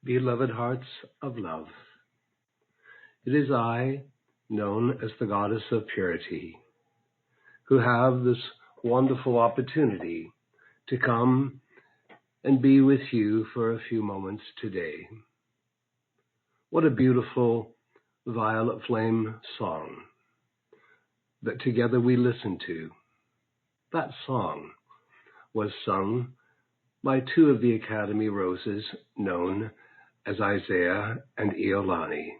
Beloved hearts of love, it is I, known as the Goddess of Purity, who have this wonderful opportunity to come and be with you for a few moments today. What a beautiful violet flame song that together we listen to. That song was sung by two of the Academy Roses known as Isaiah and Iolani,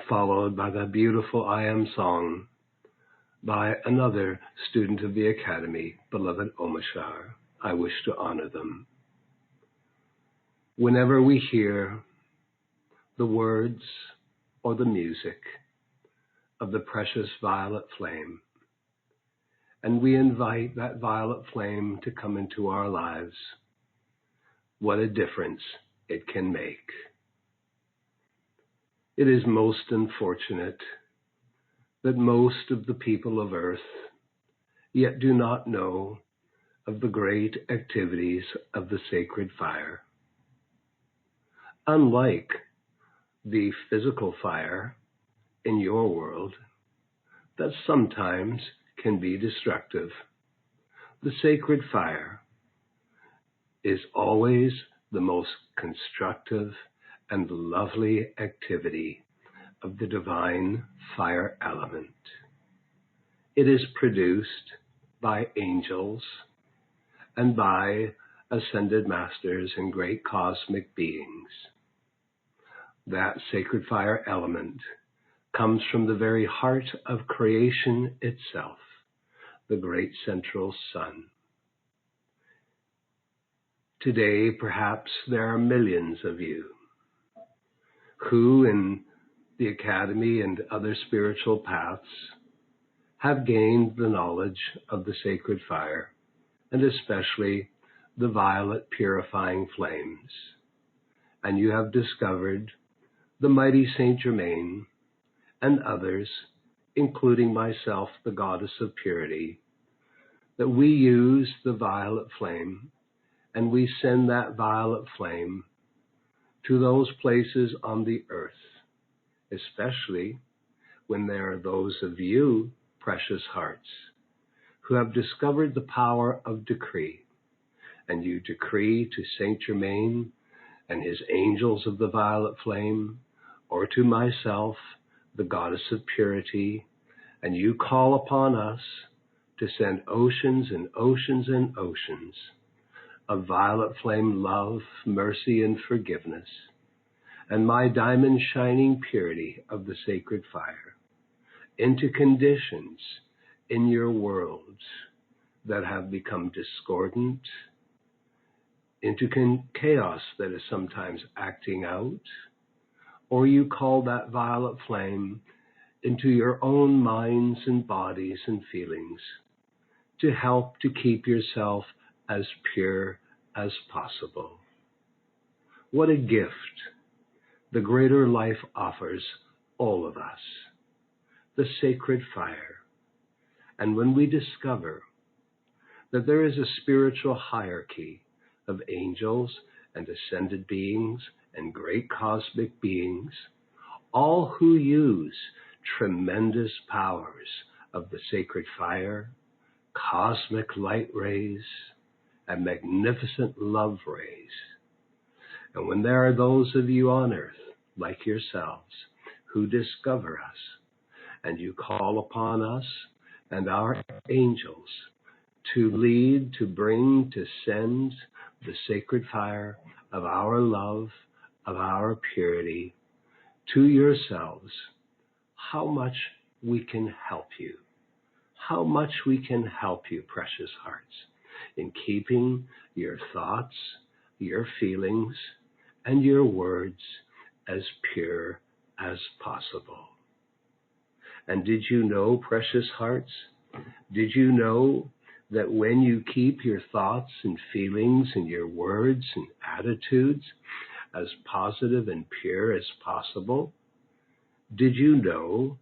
followed by the beautiful I Am song by another student of the Academy, beloved Omashar. I wish to honor them. Whenever we hear the words or the music of the precious violet flame, and we invite that violet flame to come into our lives, what a difference it can make. It is most unfortunate that most of the people of earth yet do not know of the great activities of the sacred fire. Unlike the physical fire in your world that sometimes can be destructive, the sacred fire is always the most constructive and lovely activity of the divine fire element. It is produced by angels and by ascended masters and great cosmic beings. That sacred fire element comes from the very heart of creation itself, the great central sun. Today, perhaps there are millions of you who, in the Academy and other spiritual paths, have gained the knowledge of the sacred fire, and especially the violet purifying flames. And you have discovered the mighty Saint Germain and others, including myself, the Goddess of Purity, that we use the violet flame and we send that violet flame to those places on the earth, especially when there are those of you, precious hearts, who have discovered the power of decree, and you decree to Saint Germain and his angels of the violet flame, or to myself, the Goddess of Purity, and you call upon us to send oceans and oceans and oceans of violet flame love, mercy, and forgiveness, and my diamond shining purity of the sacred fire into conditions in your worlds that have become discordant, into chaos that is sometimes acting out, or you call that violet flame into your own minds and bodies and feelings to help to keep yourself as pure as possible. What a gift the greater life offers all of us, the sacred fire. And when we discover that there is a spiritual hierarchy of angels and ascended beings and great cosmic beings, all who use tremendous powers of the sacred fire, cosmic light rays, and magnificent love rays. And when there are those of you on earth, like yourselves, who discover us, and you call upon us and our angels to lead, to bring, to send the sacred fire of our love, of our purity to yourselves, how much we can help you. How much we can help you, precious hearts, in keeping your thoughts, your feelings, and your words as pure as possible. And did you know, precious hearts, did you know that when you keep your thoughts and feelings and your words and attitudes as positive and pure as possible, did you know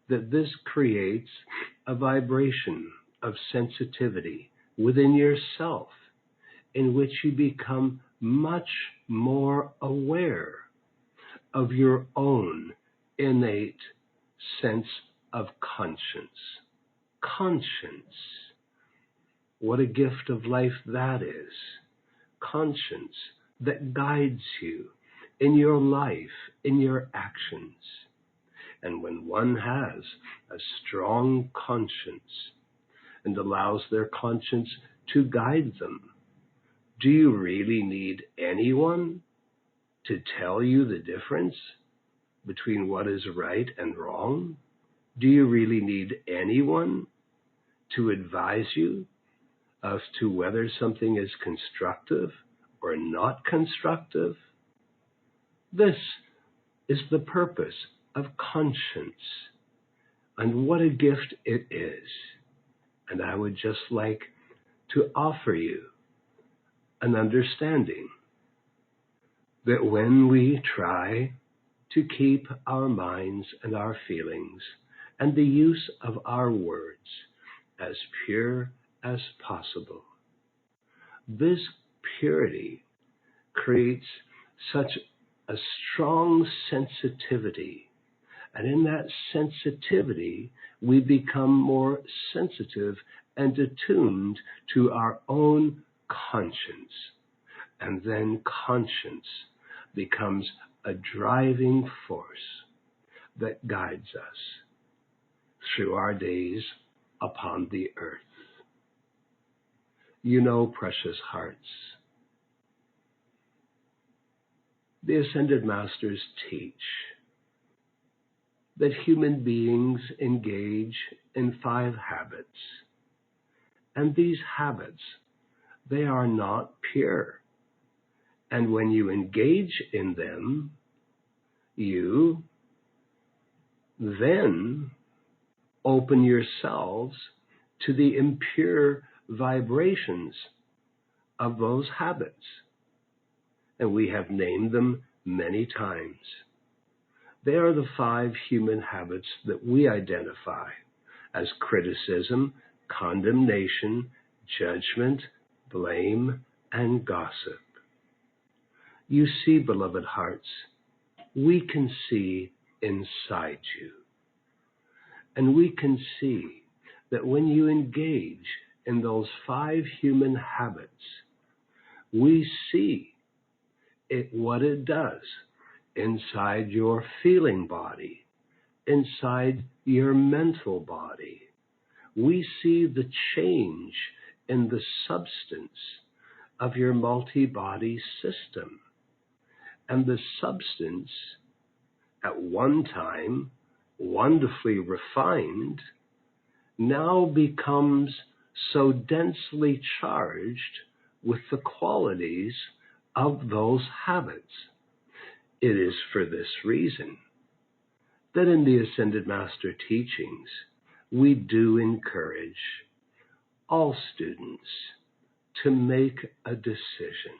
that this creates a vibration of sensitivity within yourself in which you become much more aware of your own innate sense of conscience. Conscience. What a gift of life that is. Conscience that guides you in your life, in your actions. And when one has a strong conscience and allows their conscience to guide them, do you really need anyone to tell you the difference between what is right and wrong? Do you really need anyone to advise you as to whether something is constructive or not constructive? This is the purpose of conscience, and what a gift it is. And I would just like to offer you an understanding that when we try to keep our minds and our feelings and the use of our words as pure as possible, this purity creates such a strong sensitivity. And in that sensitivity, we become more sensitive and attuned to our own conscience. And then conscience becomes a driving force that guides us through our days upon the earth. You know, precious hearts, the Ascended Masters teach that human beings engage in 5 habits. And these habits, they are not pure. And when you engage in them, you then open yourselves to the impure vibrations of those habits. And we have named them many times. They are the 5 human habits that we identify as criticism, condemnation, judgment, blame, and gossip. You see, beloved hearts, we can see inside you. And we can see that when you engage in those 5 human habits, we see what it does inside your feeling body, inside your mental body. We see the change in the substance of your multi-body system. And the substance, at one time wonderfully refined, now becomes so densely charged with the qualities of those habits. It is for this reason that in the Ascended Master teachings, we do encourage all students to make a decision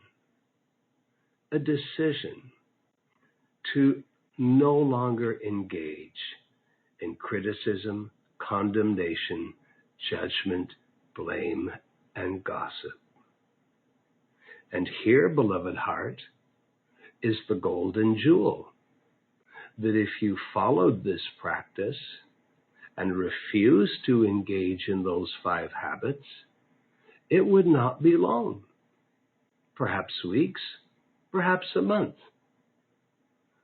to no longer engage in criticism, condemnation, judgment, blame, and gossip. And here, beloved heart, is the golden jewel, that if you followed this practice and refused to engage in those 5 habits, it would not be long, perhaps weeks, perhaps a month.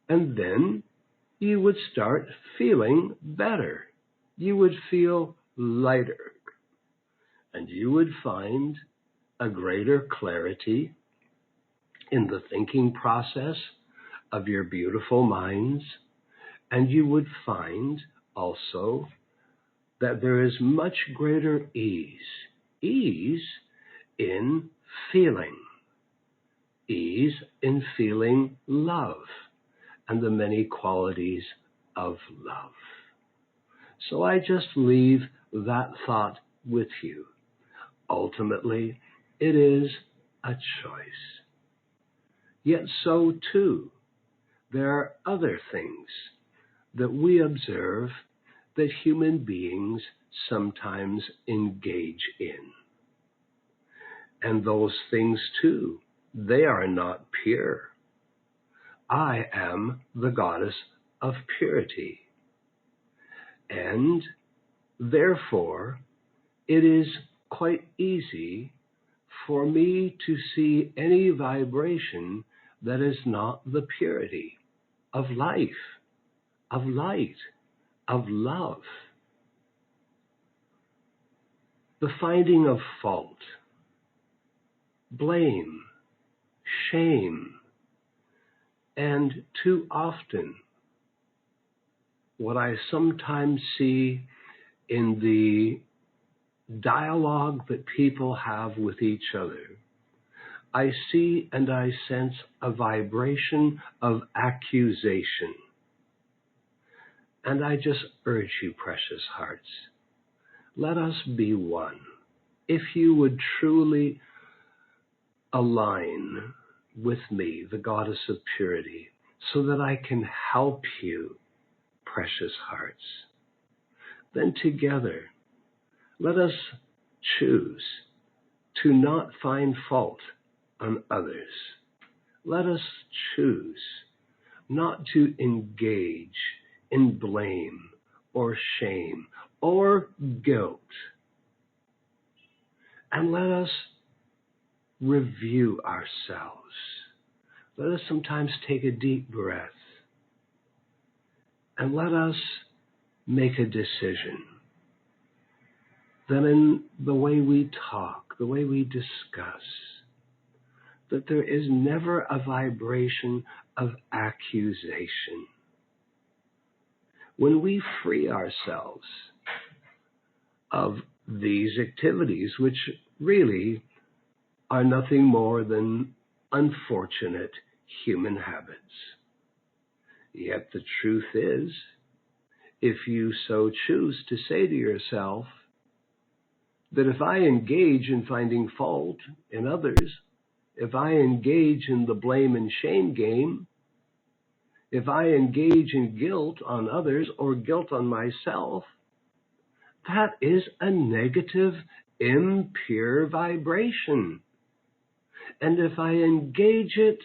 And then you would start feeling better. You would feel lighter. And you would find a greater clarity in the thinking process of your beautiful minds. And you would find also that there is much greater ease in feeling love and the many qualities of love. So I just leave that thought with you. Ultimately, it is a choice. Yet so too, there are other things that we observe that human beings sometimes engage in. And those things too They are not pure. I am the goddess of purity. And therefore, it is quite easy for me to see any vibration that is not the purity of life, of light, of love. The finding of fault, blame, shame, and too often what I sometimes see in the dialogue that people have with each other, I see and I sense a vibration of accusation. And I just urge you, precious hearts, let us be one. If you would truly align with me, the goddess of purity, so that I can help you, precious hearts, then together let us choose to not find fault on others. Let us choose not to engage in blame or shame or guilt. And let us review ourselves. Let us sometimes take a deep breath and let us make a decision that in the way we talk, the way we discuss, that there is never a vibration of accusation. When we free ourselves of these activities, which really are nothing more than unfortunate human habits. Yet the truth is, if you so choose to say to yourself that if I engage in finding fault in others, if I engage in the blame and shame game, if I engage in guilt on others or guilt on myself, that is a negative, impure vibration. And if I engage it,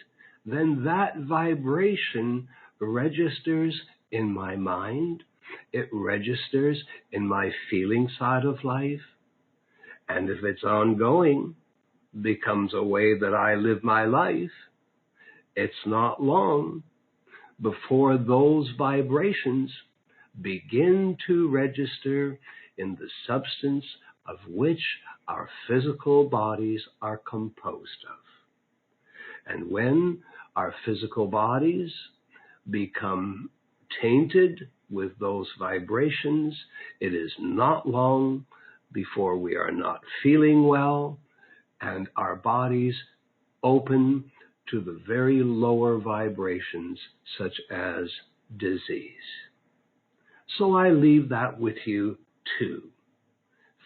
then that vibration registers in my mind, it registers in my feeling side of life, and if it's ongoing, becomes a way that I live my life, it's not long before those vibrations begin to register in the substance of which our physical bodies are composed of. And when our physical bodies become tainted with those vibrations, it is not long before we are not feeling well and our bodies open to the very lower vibrations such as disease. So I leave that with you too,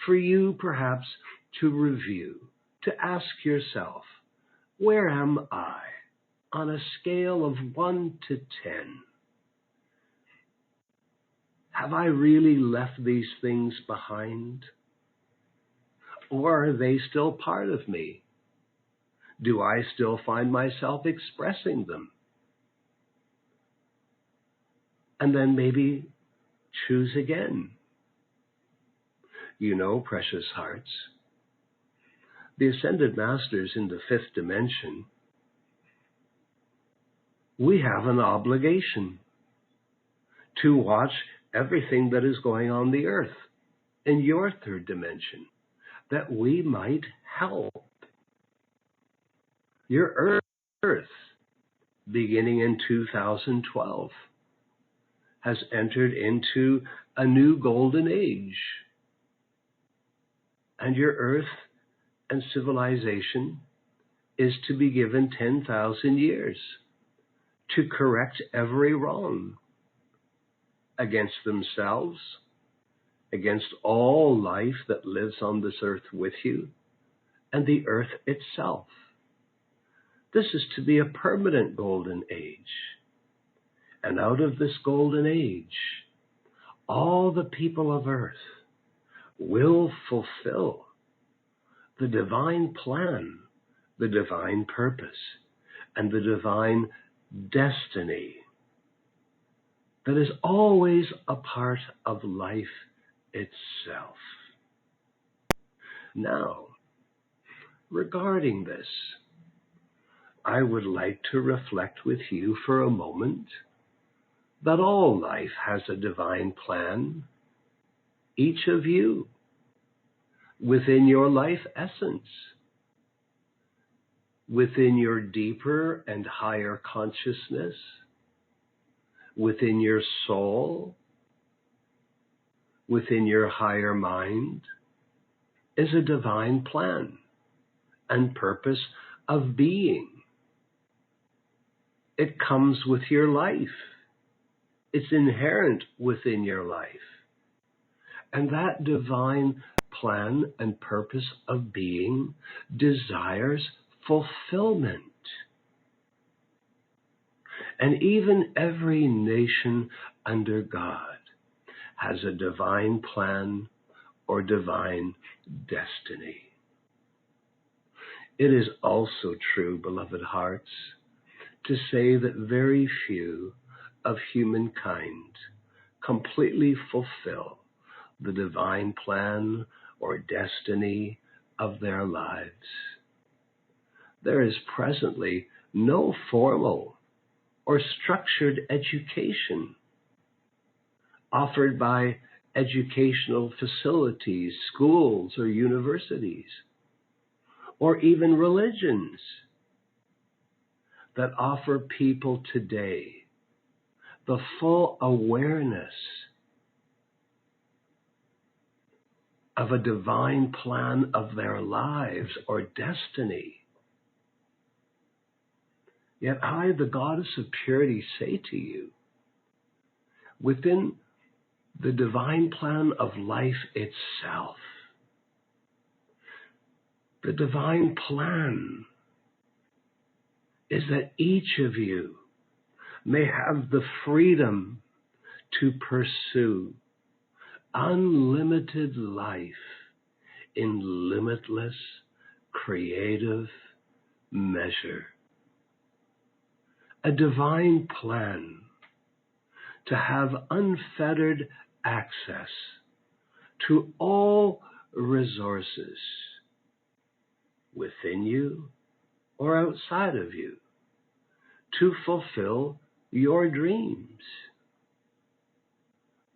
for you perhaps to review, to ask yourself, where am I on a scale of 1 to 10? Have I really left these things behind? Or are they still part of me? Do I still find myself expressing them? And then maybe choose again. You know, precious hearts, the Ascended Masters in the fifth dimension, we have an obligation to watch everything that is going on the earth in your third dimension, that we might help. Your earth, beginning in 2012, has entered into a new golden age. And your earth and civilization is to be given 10,000 years to correct every wrong against themselves, against all life that lives on this earth with you, and the earth itself. This is to be a permanent golden age. And out of this golden age, all the people of earth will fulfill the divine plan the divine purpose and the divine destiny that is always a part of life itself. Now, regarding this, I would like to reflect with you for a moment that all life has a divine plan. Each of you, within your life essence, within your deeper and higher consciousness, within your soul, within your higher mind, is a divine plan and purpose of being. It comes with your life. It's inherent within your life. And that divine plan and purpose of being desires fulfillment. And even every nation under God has a divine plan or divine destiny. It is also true, beloved hearts, to say that very few of humankind completely fulfill the divine plan or destiny of their lives. There is presently no formal or structured education offered by educational facilities, schools, or universities, or even religions that offer people today the full awareness of a divine plan of their lives or destiny. Yet I, the goddess of purity, say to you, within the divine plan of life itself, the divine plan is that each of you may have the freedom to pursue unlimited life in limitless creative measure. A divine plan to have unfettered access to all resources within you or outside of you to fulfill your dreams.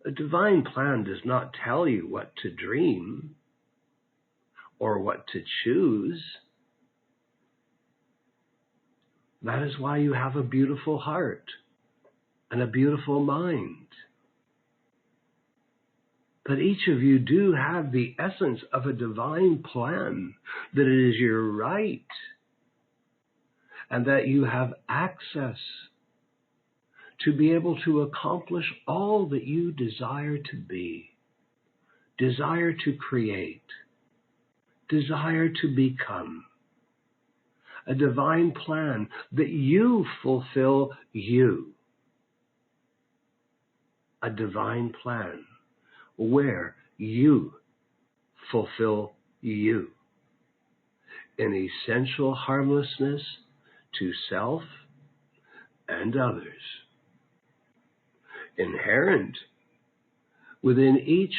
A divine plan does not tell you what to dream or what to choose. That is why you have a beautiful heart and a beautiful mind. But each of you do have the essence of a divine plan, that it is your right, and that you have access to be able to accomplish all that you desire to be, desire to create, desire to become. A divine plan that you fulfill you. A divine plan where you fulfill you in essential harmlessness to self and others. Inherent within each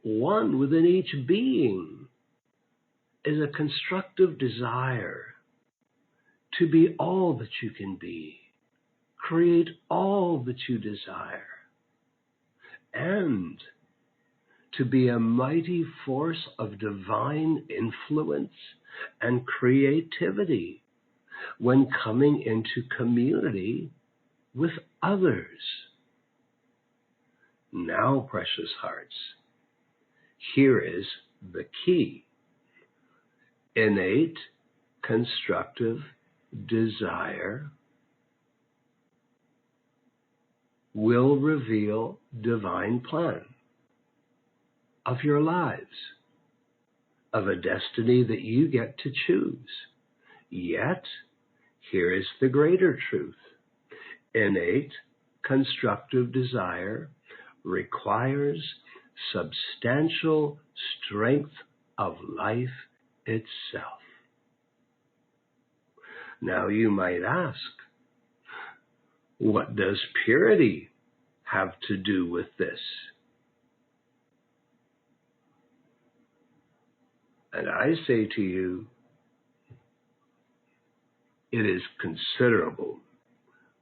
one, within each being, is a constructive desire to be all that you can be, create all that you desire, and to be a mighty force of divine influence and creativity when coming into community with others. Now, precious hearts, here is the key. Innate, constructive desire will reveal divine plan of your lives, of a destiny that you get to choose. Yet, here is the greater truth. Innate, constructive desire requires substantial strength of life itself. Now you might ask, what does purity have to do with this? And I say to you, it is considerable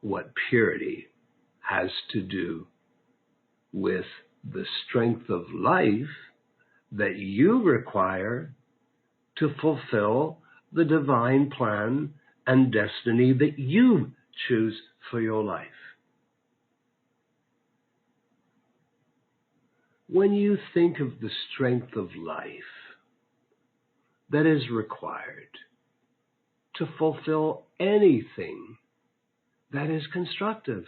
what purity has to do with the strength of life that you require to fulfill the divine plan and destiny that you choose for your life. When you think of the strength of life that is required to fulfill anything that is constructive,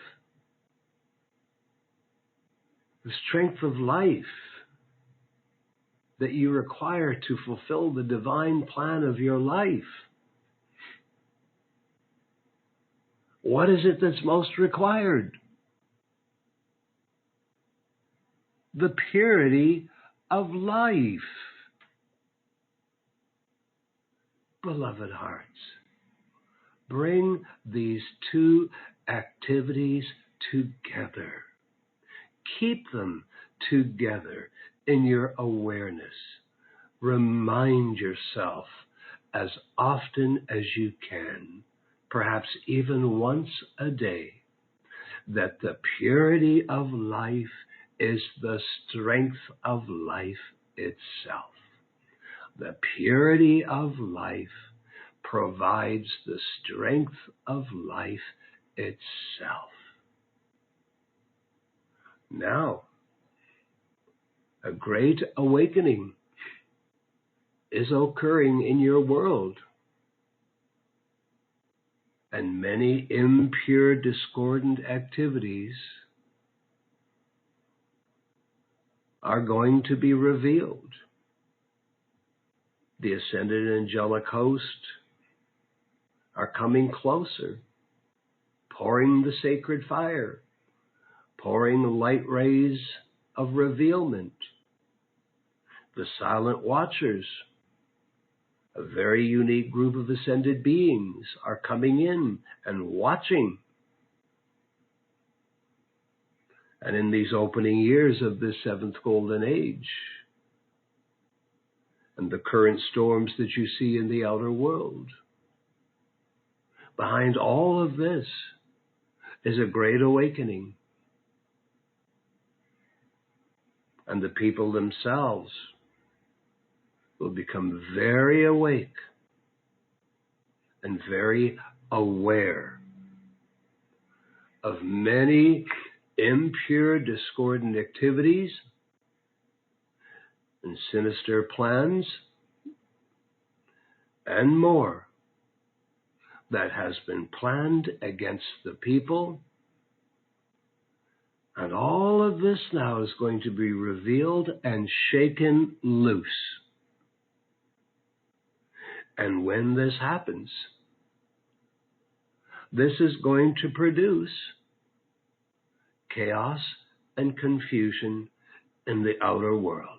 the strength of life that you require to fulfill the divine plan of your life, what is it that's most required? The purity of life. Beloved hearts, bring these two activities together. Keep them together in your awareness. Remind yourself as often as you can, perhaps even once a day, that the purity of life is the strength of life itself. The purity of life provides the strength of life itself. Now, a great awakening is occurring in your world, and many impure, discordant activities are going to be revealed. The ascended angelic host are coming closer, pouring the sacred fire, pouring the light rays of revealment. The silent watchers, a very unique group of ascended beings, are coming in and watching. And in these opening years of this seventh golden age, and the current storms that you see in the outer world, behind all of this is a great awakening. And the people themselves will become very awake and very aware of many impure, discordant activities and sinister plans and more that has been planned against the people. And all of this now is going to be revealed and shaken loose. And when this happens, this is going to produce chaos and confusion in the outer world.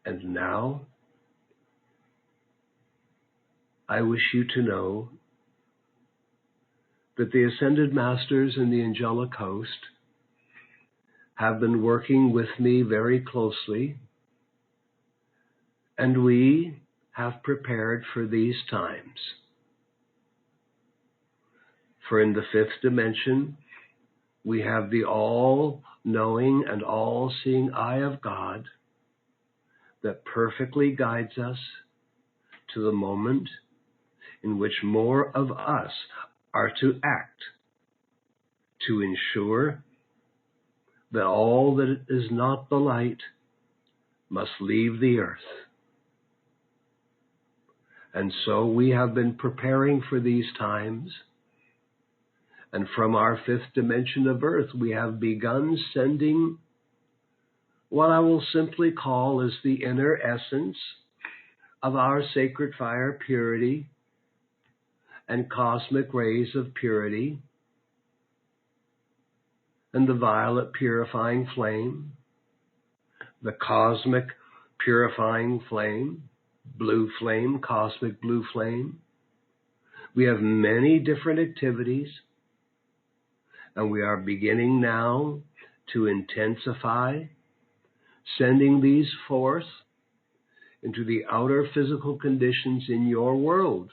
And now, I wish you to know that the Ascended Masters and the Angelic Host have been working with me very closely, and we have prepared for these times. For in the fifth dimension, we have the all-knowing and all-seeing eye of God that perfectly guides us to the moment in which more of us are to act to ensure that all that is not the light must leave the earth. And so we have been preparing for these times, and from our fifth dimension of earth, we have begun sending what I will simply call as the inner essence of our sacred fire purity and cosmic rays of purity, and the violet purifying flame, the cosmic purifying flame, blue flame, cosmic blue flame. We have many different activities, and we are beginning now to intensify, sending these forth into the outer physical conditions in your world.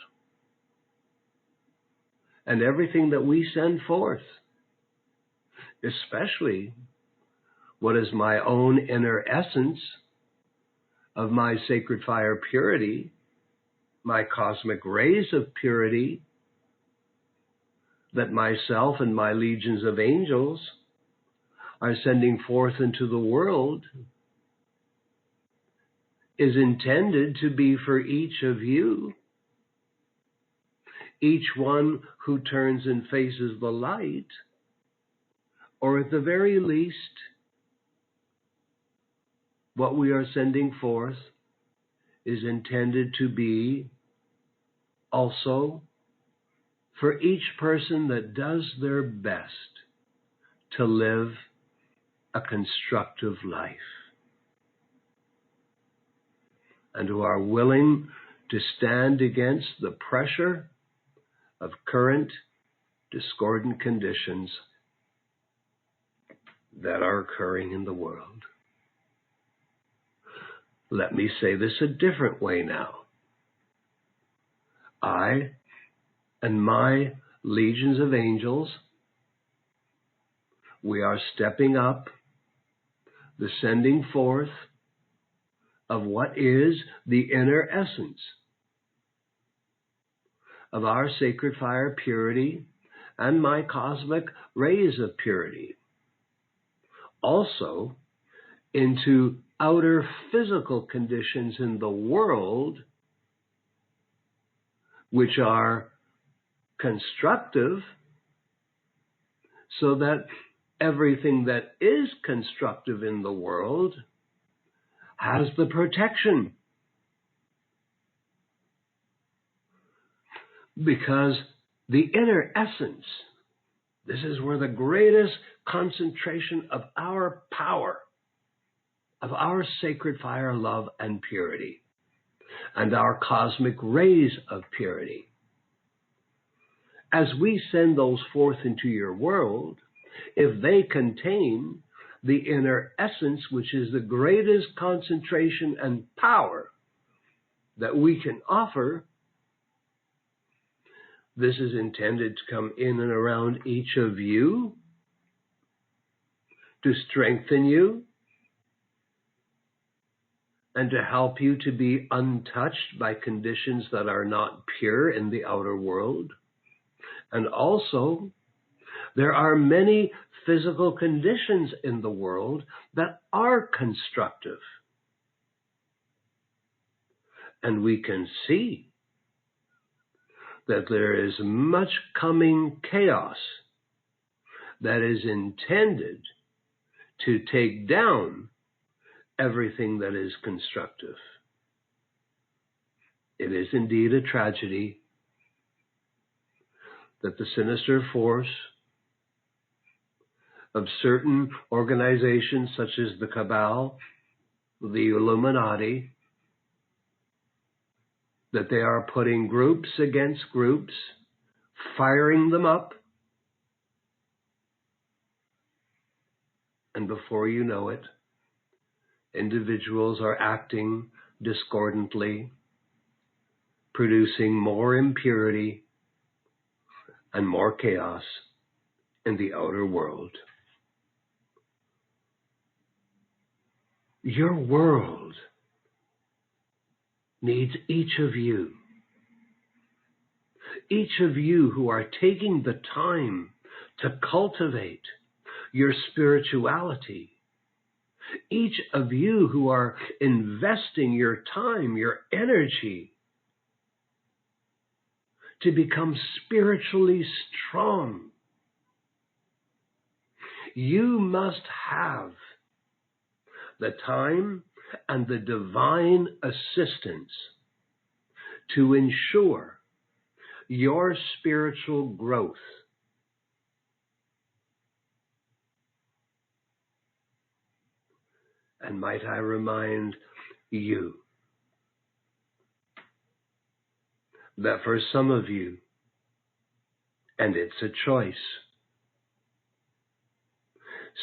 And everything that we send forth, especially what is my own inner essence of my sacred fire purity, my cosmic rays of purity, that myself and my legions of angels are sending forth into the world, is intended to be for each of you. Each one who turns and faces the light, or at the very least, what we are sending forth is intended to be also for each person that does their best to live a constructive life and who are willing to stand against the pressure of current discordant conditions that are occurring in the world. Let me say this a different way now. I and my legions of angels, we are stepping up the sending forth of what is the inner essence of our sacred fire purity and my cosmic rays of purity. Also into outer physical conditions in the world which are constructive, so that everything that is constructive in the world has the protection. Because the inner essence, this is where the greatest concentration of our power, of our sacred fire, love, and purity, and our cosmic rays of purity. As we send those forth into your world, if they contain the inner essence, which is the greatest concentration and power that we can offer, this is intended to come in and around each of you to strengthen you and to help you to be untouched by conditions that are not pure in the outer world. And also, there are many physical conditions in the world that are constructive. And we can see that there is much coming chaos that is intended to take down everything that is constructive. It is indeed a tragedy that the sinister force of certain organizations such as the Cabal, the Illuminati, that they are putting groups against groups, firing them up, and before you know it, individuals are acting discordantly, producing more impurity and more chaos in the outer world. Your world needs each of you. Each of you who are taking the time to cultivate your spirituality. Each of you who are investing your time, your energy to become spiritually strong. You must have the time and the divine assistance to ensure your spiritual growth. And might I remind you that for some of you, and it's a choice,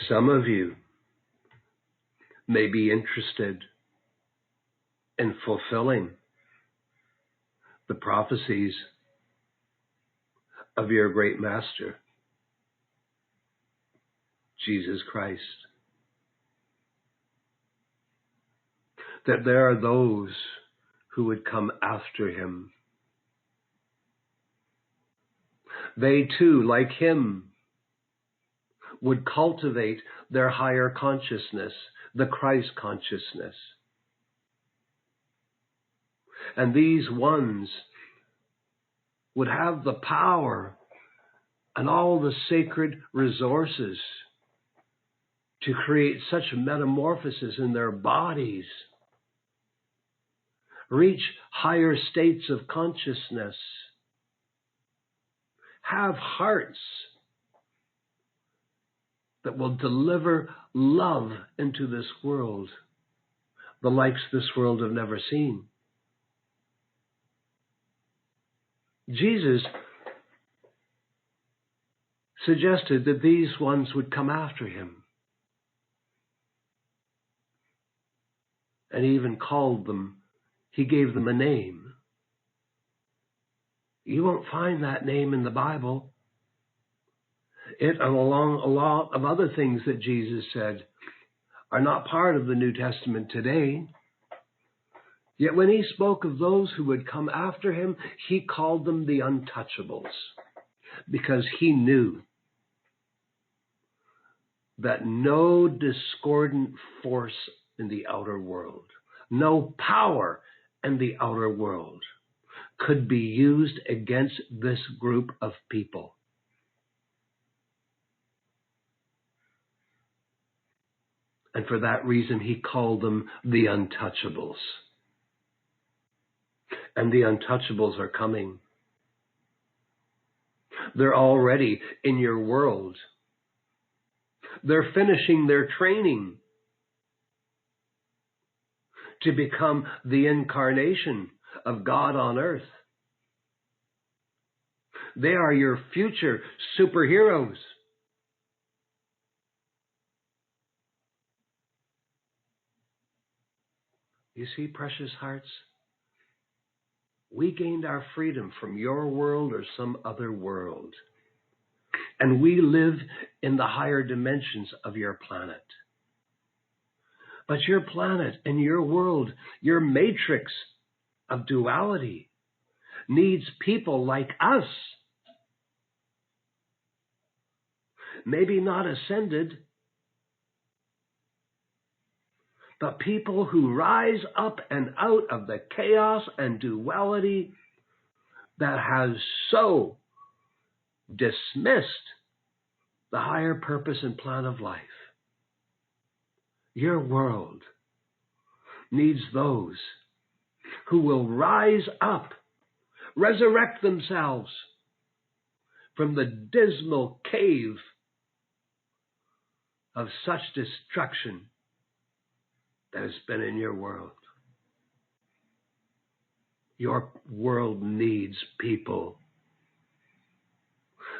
some of you may be interested in fulfilling the prophecies of your great master, Jesus Christ. That there are those who would come after him. They too, like him, would cultivate their higher consciousness, the Christ consciousness. And these ones would have the power and all the sacred resources to create such metamorphosis in their bodies, reach higher states of consciousness, have hearts that will deliver love into this world, the likes this world have never seen. Jesus suggested that these ones would come after him, and he even called them, he gave them a name. You won't find that name in the Bible. It, along a lot of other things that Jesus said, are not part of the New Testament today. Yet when he spoke of those who would come after him, he called them the untouchables, because he knew that no discordant force in the outer world, no power in the outer world could be used against this group of people. And for that reason, he called them the untouchables. And the untouchables are coming. They're already in your world. They're finishing their training to become the incarnation of God on earth. They are your future superheroes. You see, precious hearts, we gained our freedom from your world or some other world. And we live in the higher dimensions of your planet. But your planet and your world, your matrix of duality, needs people like us. Maybe not ascended, but people who rise up and out of the chaos and duality that has so dismissed the higher purpose and plan of life. Your world needs those who will rise up, resurrect themselves from the dismal cave of such destruction that has been in your world. Your world needs people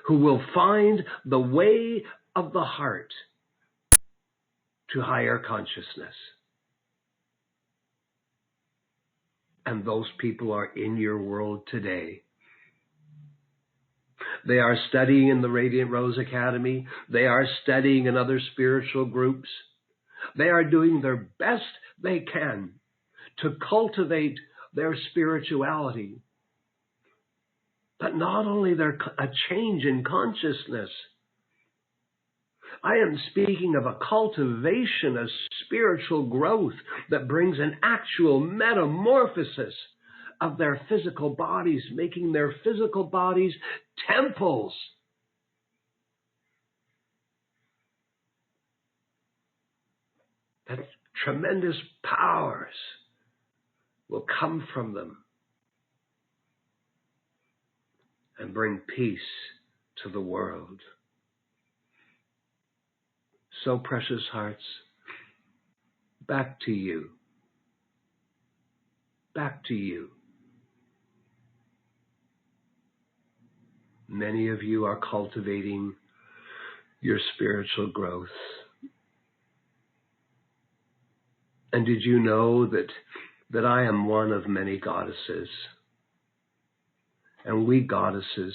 who will find the way of the heart to higher consciousness. And those people are in your world today. They are studying in the Radiant Rose Academy. They are studying in other spiritual groups. They are doing their best they can to cultivate their spirituality. But not only a change in consciousness. I am speaking of a cultivation of spiritual growth that brings an actual metamorphosis of their physical bodies, making their physical bodies temples. That tremendous powers will come from them and bring peace to the world. So, precious hearts, back to you. Back to you. Many of you are cultivating your spiritual growth. And did you know that I am one of many goddesses? And we goddesses,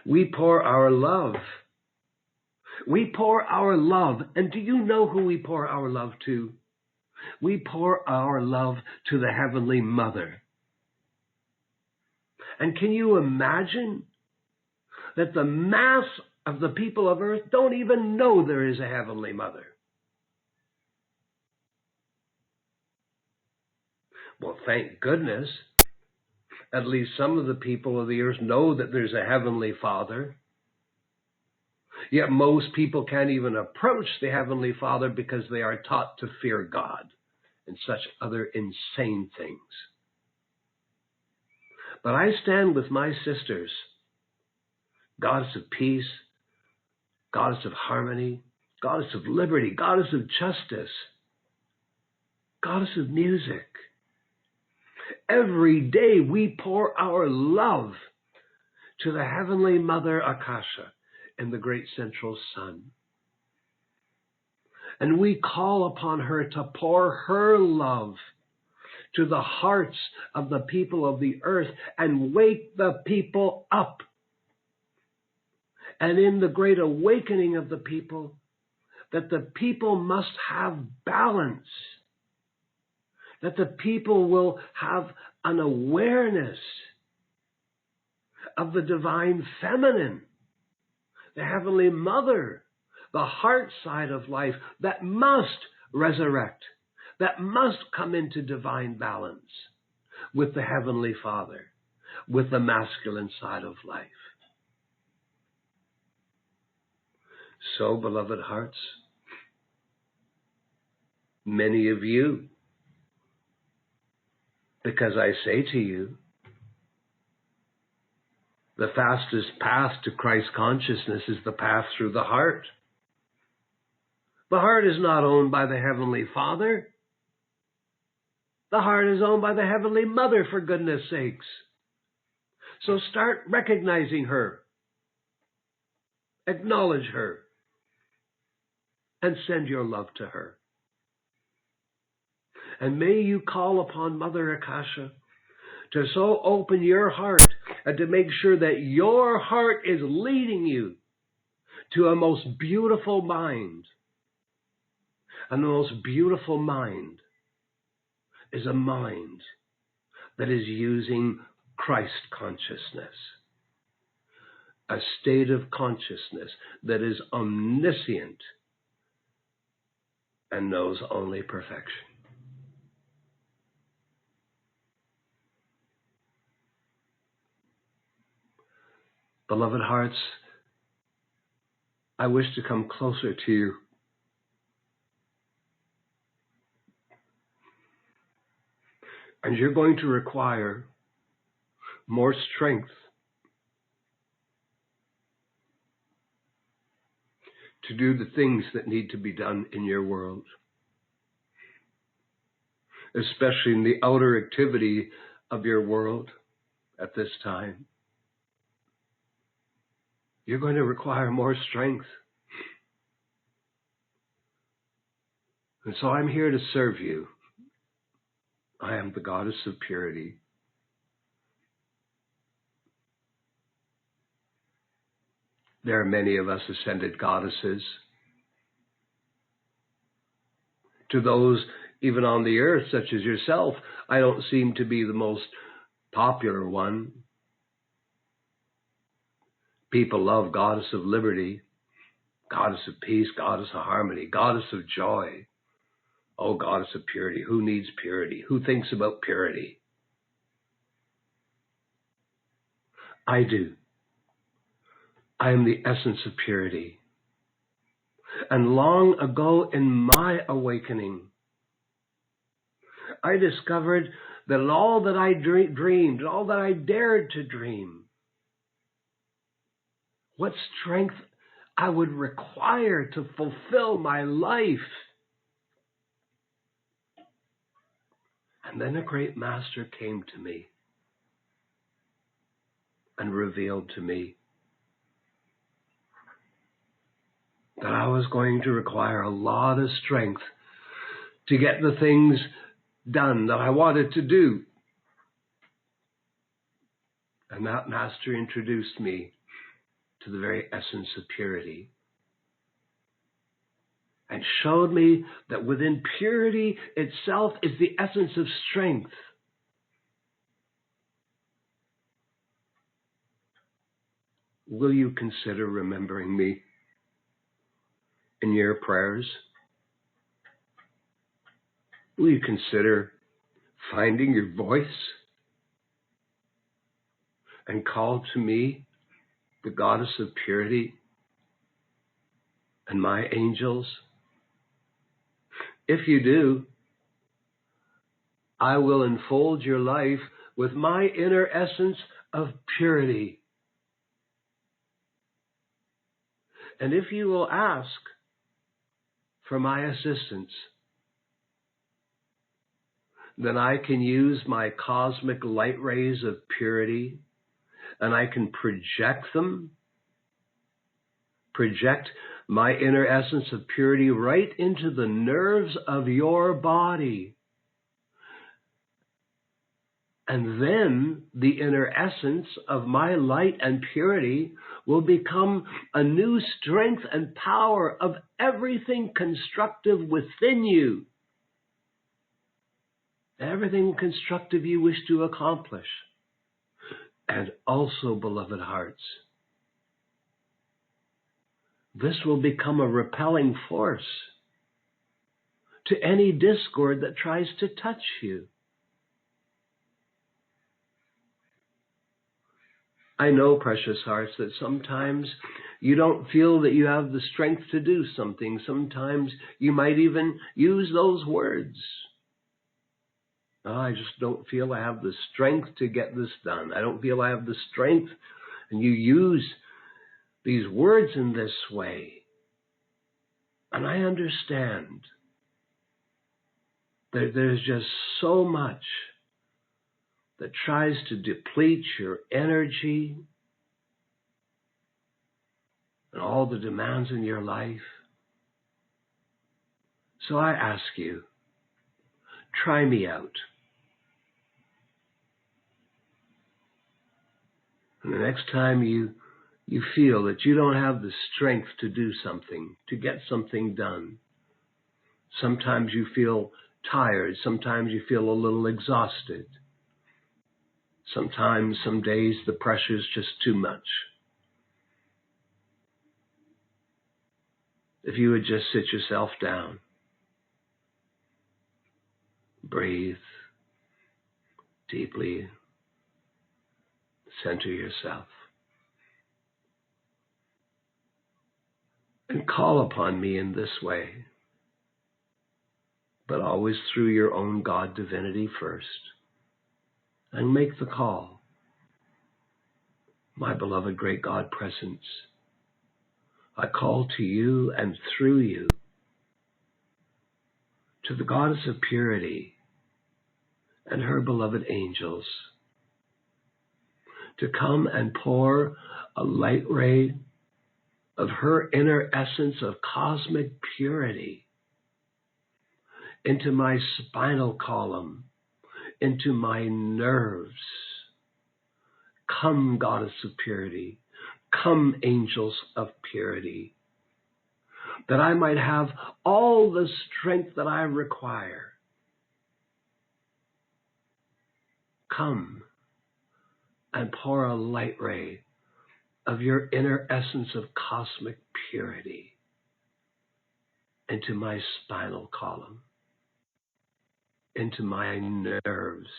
we pour our love. We pour our love. And do you know who we pour our love to? We pour our love to the Heavenly Mother. And can you imagine that the mass of the people of earth don't even know there is a Heavenly Mother? Well, thank goodness. At least some of the people of the earth know that there's a Heavenly Father. Yet most people can't even approach the Heavenly Father because they are taught to fear God and such other insane things. But I stand with my sisters, goddess of peace, goddess of harmony, goddess of liberty, goddess of justice, goddess of music. Every day we pour our love to the Heavenly Mother Akasha and the great central sun. And we call upon her to pour her love to the hearts of the people of the earth and wake the people up. And in the great awakening of the people, that the people must have balance, that the people will have an awareness of the divine feminine, the Heavenly Mother, the heart side of life that must resurrect, that must come into divine balance with the Heavenly Father, with the masculine side of life. So, beloved hearts, many of you, because I say to you, the fastest path to Christ consciousness is the path through the heart. The heart is not owned by the Heavenly Father. The heart is owned by the Heavenly Mother, for goodness sakes. So start recognizing her. Acknowledge her. And send your love to her. And may you call upon Mother Akasha to so open your heart and to make sure that your heart is leading you to a most beautiful mind. And the most beautiful mind is a mind that is using Christ consciousness, a state of consciousness that is omniscient and knows only perfection. Beloved hearts, I wish to come closer to you. And you're going to require more strength to do the things that need to be done in your world, especially in the outer activity of your world at this time. You're going to require more strength. And so I'm here to serve you. I am the goddess of purity. There are many of us ascended goddesses. To those even on the earth, such as yourself, I don't seem to be the most popular one. People love goddess of liberty, goddess of peace, goddess of harmony, goddess of joy. Oh, goddess of purity. Who needs purity? Who thinks about purity? I do. I am the essence of purity. And long ago in my awakening, I discovered that all that I dreamed, all that I dared to dream, what strength I would require to fulfill my life. And then a great master came to me. and revealed to me that I was going to require a lot of strength to get the things done that I wanted to do. And that Master introduced me to the very essence of purity and showed me that within purity itself is the essence of strength. Will you consider remembering me in your prayers? Will you consider finding your voice and call to me, the goddess of purity, and my angels? If you do, I will enfold your life with my inner essence of purity. And if you will ask for my assistance, then I can use my cosmic light rays of purity, and I can project my inner essence of purity right into the nerves of your body. And then the inner essence of my light and purity will become a new strength and power of everything constructive within you. Everything constructive you wish to accomplish. And also, beloved hearts, this will become a repelling force to any discord that tries to touch you. I know, precious hearts, that sometimes you don't feel that you have the strength to do something. Sometimes you might even use those words. Oh, I just don't feel I have the strength to get this done. I don't feel I have the strength. And you use these words in this way. And I understand that there's just so much that tries to deplete your energy and all the demands in your life. So I ask you, try me out. And the next time you feel that you don't have the strength to do something, to get something done, sometimes you feel tired, sometimes you feel a little exhausted, sometimes, some days, the pressure's just too much. If you would just sit yourself down, breathe deeply, center yourself, and call upon me in this way, but always through your own God divinity first, and make the call. My beloved great God presence, I call to you and through you to the goddess of purity and her beloved angels to come and pour a light ray of her inner essence of cosmic purity into my spinal column, into my nerves. Come, goddess of purity. Come, angels of purity. That I might have all the strength that I require. Come and pour a light ray of your inner essence of cosmic purity into my spinal column, into my nerves,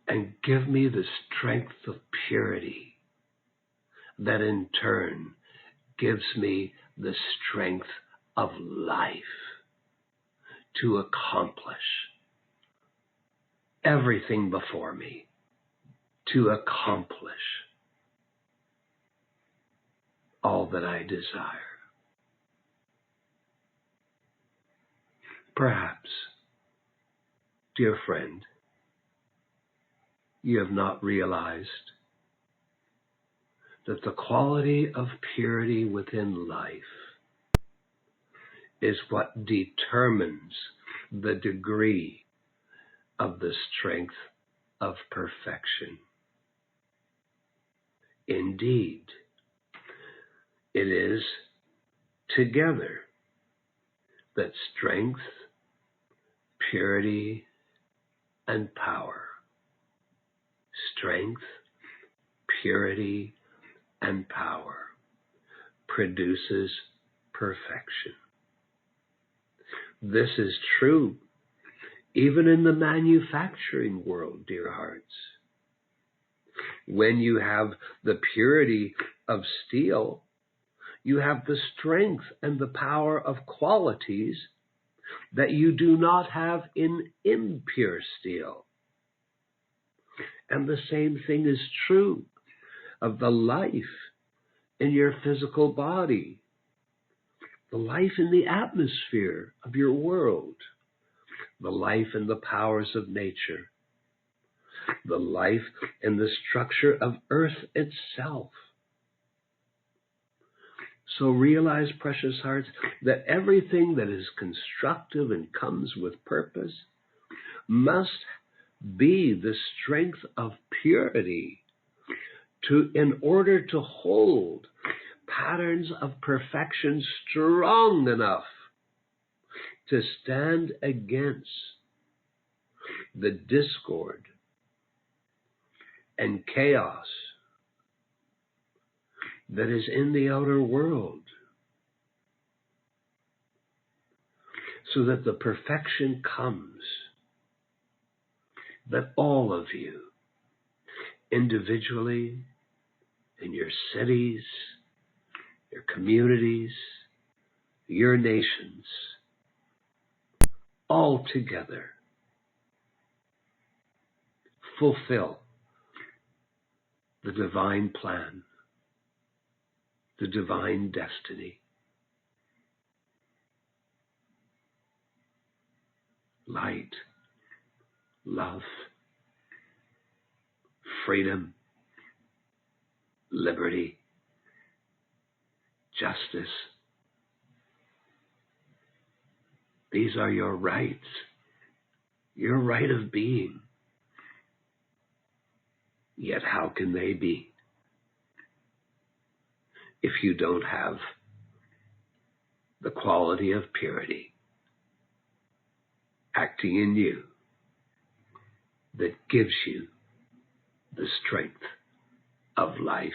and give me the strength of purity that in turn gives me the strength of life to accomplish everything before me, to accomplish all that I desire. Perhaps, dear friend, you have not realized that the quality of purity within life is what determines the degree of the strength of perfection. Indeed, it is together that strength, purity, and power, strength, purity, and power produces perfection. This is true even in the manufacturing world, dear hearts. When you have the purity of steel, you have the strength and the power of qualities that you do not have in impure steel. And the same thing is true of the life in your physical body, the life in the atmosphere of your world, the life in the powers of nature, the life in the structure of earth itself. So realize, precious hearts, that everything that is constructive and comes with purpose must be the strength of purity in order to hold patterns of perfection strong enough to stand against the discord and chaos that is in the outer world, so that the perfection comes, that all of you, individually, in your cities, your communities, your nations, all together, fulfill the divine plan, the divine destiny. Light, love, freedom, liberty, justice. These are your rights, your right of being. Yet how can they be if you don't have the quality of purity acting in you that gives you the strength of life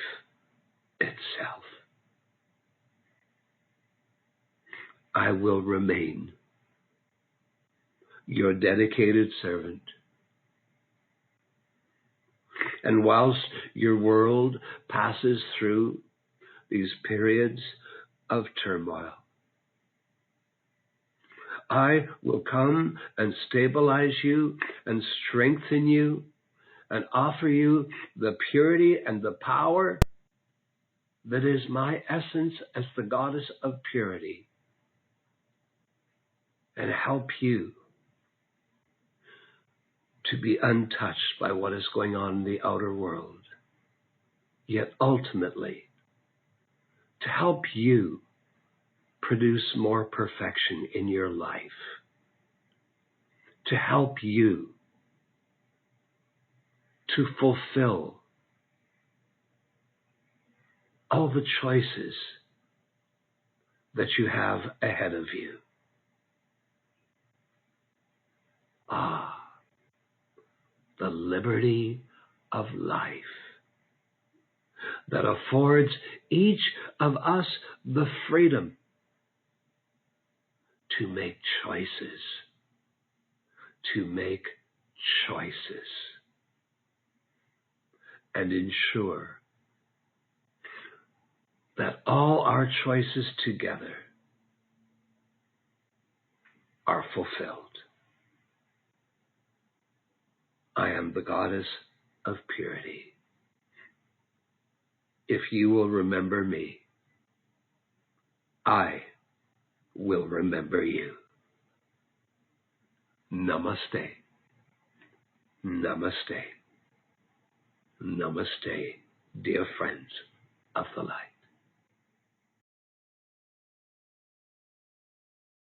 itself? I will remain your dedicated servant. And whilst your world passes through these periods of turmoil, I will come and stabilize you and strengthen you and offer you the purity and the power that is my essence as the goddess of purity, and help you to be untouched by what is going on in the outer world, yet ultimately to help you produce more perfection in your life, to help you to fulfill all the choices that you have ahead of you. Ah, the liberty of life that affords each of us the freedom to make choices, and ensure that all our choices together are fulfilled. I am the goddess of purity. If you will remember me, I will remember you. Namaste. Namaste. Namaste, dear friends of the light.